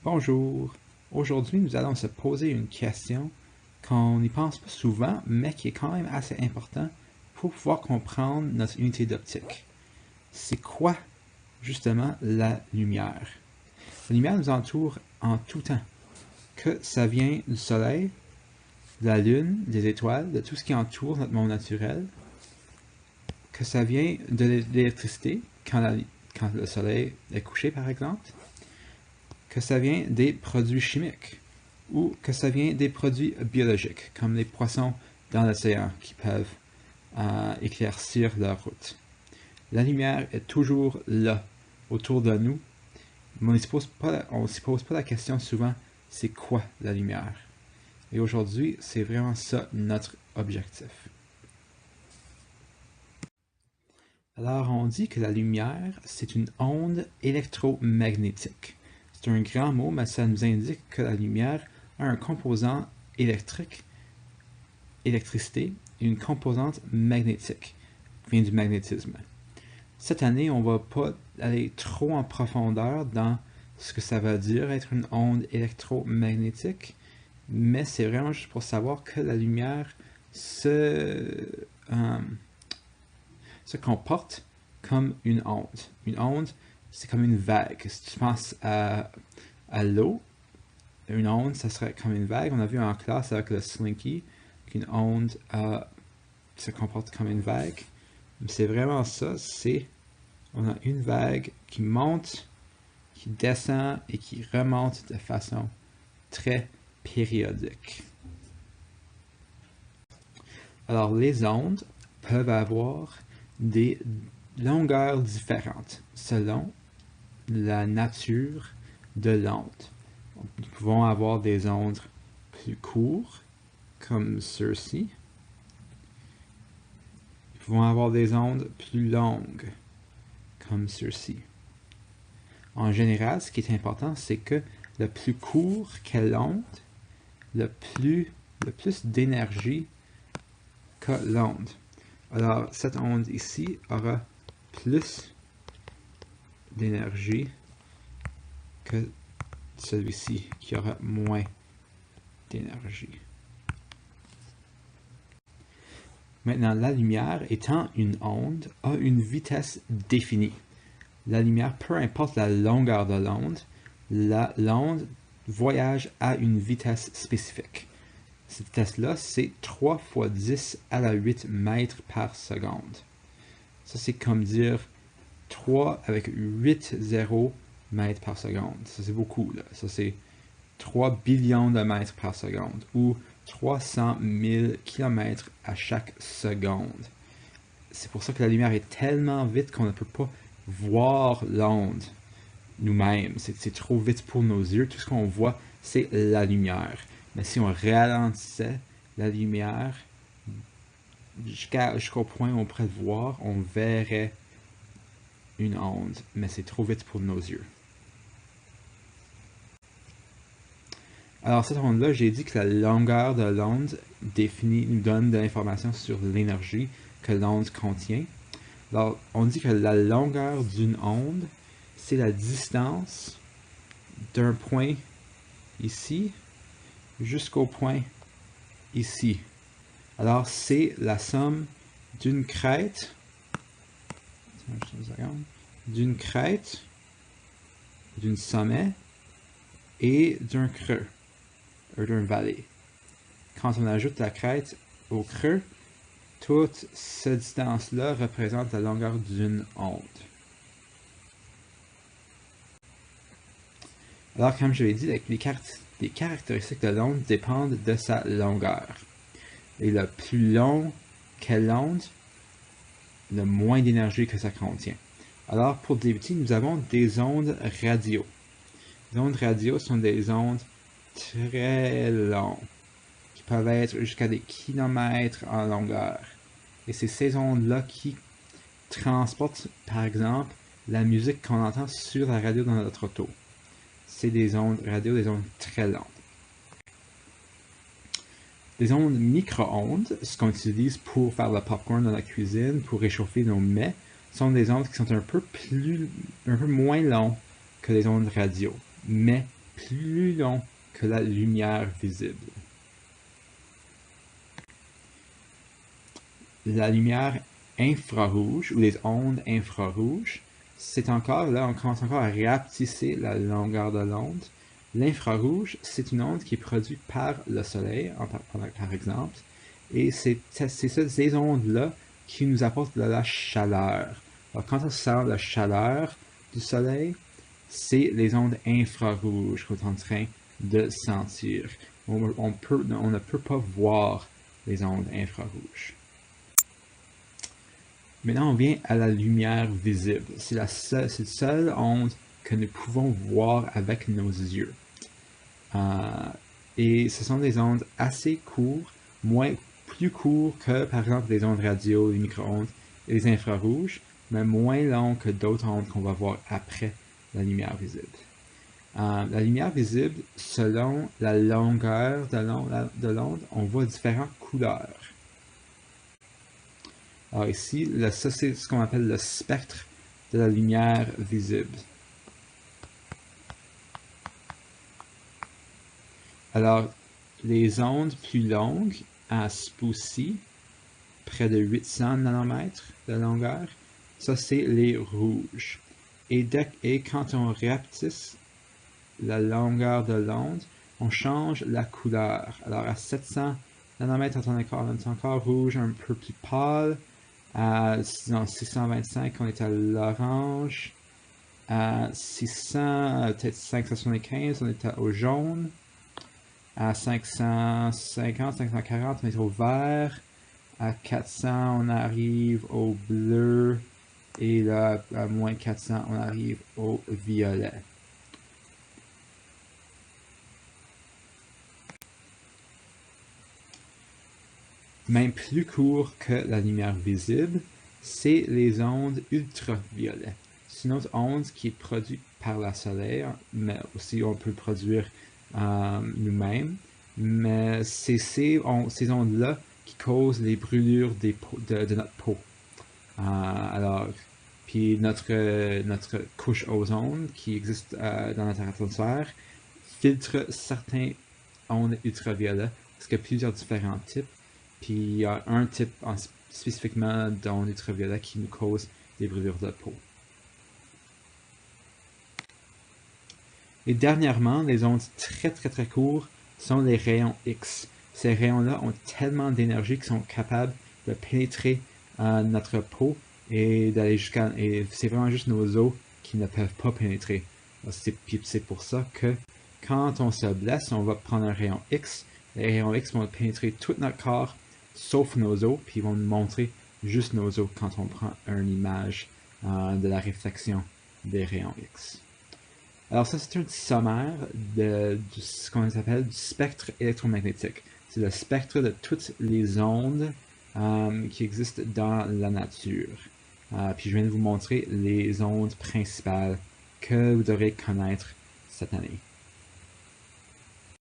Bonjour. Aujourd'hui, nous allons se poser une question qu'on n'y pense pas souvent, mais qui est quand même assez important pour pouvoir comprendre notre unité d'optique. C'est quoi, justement, la lumière? La lumière nous entoure en tout temps, que ça vient du soleil, de la lune, des étoiles, de tout ce qui entoure notre monde naturel, que ça vient de l'électricité, quand le soleil est couché, par exemple, que ça vient des produits chimiques ou que ça vient des produits biologiques, comme les poissons dans l'océan qui peuvent éclaircir leur route. La lumière est toujours là, autour de nous, mais on ne s'y pose pas la question souvent, c'est quoi la lumière? Et aujourd'hui, c'est vraiment ça notre objectif. Alors, on dit que la lumière, c'est une onde électromagnétique. C'est un grand mot, mais ça nous indique que la lumière a un composant électrique, électricité, et une composante magnétique, qui vient du magnétisme. Cette année, on ne va pas aller trop en profondeur dans ce que ça veut dire être une onde électromagnétique, mais c'est vraiment juste pour savoir que la lumière se comporte comme une onde. Une onde, c'est comme une vague. Si tu penses à l'eau, une onde, ça serait comme une vague. On a vu en classe avec le Slinky qu'une onde se comporte comme une vague. C'est vraiment ça, on a une vague qui monte, qui descend et qui remonte de façon très périodique. Alors les ondes peuvent avoir des longueurs différentes selon la nature de l'onde. Nous pouvons avoir des ondes plus courtes, comme ceux-ci. Nous pouvons avoir des ondes plus longues, comme ceux-ci. En général, ce qui est important, c'est que le plus court qu'est l'onde, le plus d'énergie qu'a l'onde. Alors, cette onde ici aura plus d'énergie que celui-ci, qui aura moins d'énergie. Maintenant, la lumière, étant une onde, a une vitesse définie. La lumière, peu importe la longueur de l'onde, l'onde voyage à une vitesse spécifique. Cette vitesse-là, c'est 3 fois 10 à la 8 mètres par seconde. Ça, c'est comme dire 3 avec 8 zéros mètres par seconde. Ça, c'est beaucoup, là. Ça, c'est 3 billions de mètres par seconde, ou 300 000 km à chaque seconde. C'est pour ça que la lumière est tellement vite qu'on ne peut pas voir l'onde nous-mêmes. C'est trop vite pour nos yeux. Tout ce qu'on voit, c'est la lumière. Mais si on ralentissait la lumière jusqu'au point où on pourrait le voir, on verrait une onde, mais c'est trop vite pour nos yeux. Alors cette onde-là, j'ai dit que la longueur de l'onde nous donne de l'information sur l'énergie que l'onde contient. Alors on dit que la longueur d'une onde, c'est la distance d'un point ici jusqu'au point ici. Alors c'est la somme d'une crête, d'un sommet et d'un creux, ou d'un vallée. Quand on ajoute la crête au creux, toute cette distance-là représente la longueur d'une onde. Alors, comme je l'ai dit, les caractéristiques de l'onde dépendent de sa longueur. Et le plus long qu'est l'onde, le moins d'énergie que ça contient. Alors, pour débuter, nous avons des ondes radio. Les ondes radio sont des ondes très longues, qui peuvent être jusqu'à des kilomètres en longueur. Et c'est ces ondes-là qui transportent, par exemple, la musique qu'on entend sur la radio dans notre auto. C'est des ondes radio, des ondes très longues. Les ondes micro-ondes, ce qu'on utilise pour faire le popcorn dans la cuisine, pour réchauffer nos mets, sont des ondes qui sont un peu moins longues que les ondes radio, mais plus long que la lumière visible. La lumière infrarouge ou les ondes infrarouges, c'est encore, là on commence encore à rapetisser la longueur de l'onde. L'infrarouge, c'est une onde qui est produite par le soleil, par exemple, et c'est ces ondes-là qui nous apportent de la chaleur. Alors quand on sent la chaleur du soleil, c'est les ondes infrarouges qu'on est en train de sentir. On ne peut pas voir les ondes infrarouges. Maintenant, on vient à la lumière visible. C'est la seule onde que nous pouvons voir avec nos yeux. Et ce sont des ondes assez courtes, plus courtes que, par exemple, les ondes radio, les micro-ondes et les infrarouges, mais moins longues que d'autres ondes qu'on va voir après la lumière visible. La lumière visible, selon la longueur de l'onde, on voit différentes couleurs. Alors ici, ça c'est ce qu'on appelle le spectre de la lumière visible. Alors, les ondes plus longues, à ce bout-ci, près de 800 nanomètres de longueur, ça c'est les rouges. Et quand on rapetisse la longueur de l'onde, on change la couleur. Alors à 700 nanomètres, on est encore rouge, un peu plus pâle. À 625, on est à l'orange. À 600, peut-être 575, on est au jaune. À 550, 540, on est au vert. À 400, on arrive au bleu. Et là, à moins 400, on arrive au violet. Même plus court que la lumière visible, c'est les ondes ultraviolettes. C'est une autre onde qui est produite par le soleil, mais aussi on peut le produire nous-mêmes. Mais c'est ces ondes-là qui causent les brûlures de notre peau. Puis notre couche ozone qui existe dans notre atmosphère filtre certaines ondes ultraviolettes, parce qu'il y a plusieurs différents types. Puis il y a un type spécifiquement d'ondes ultraviolet qui nous cause des brûlures de peau. Et dernièrement, les ondes très courtes sont les rayons X. Ces rayons-là ont tellement d'énergie qu'ils sont capables de pénétrer notre peau et d'aller jusqu'à... Et c'est vraiment juste nos os qui ne peuvent pas pénétrer. C'est pour ça que quand on se blesse, on va prendre un rayon X. Les rayons X vont pénétrer tout notre corps, sauf nos os, puis ils vont nous montrer juste nos os quand on prend une image de la réflexion des rayons X. Alors ça, c'est un petit sommaire de ce qu'on appelle du spectre électromagnétique. C'est le spectre de toutes les ondes qui existent dans la nature. Puis je viens de vous montrer les ondes principales que vous devrez connaître cette année.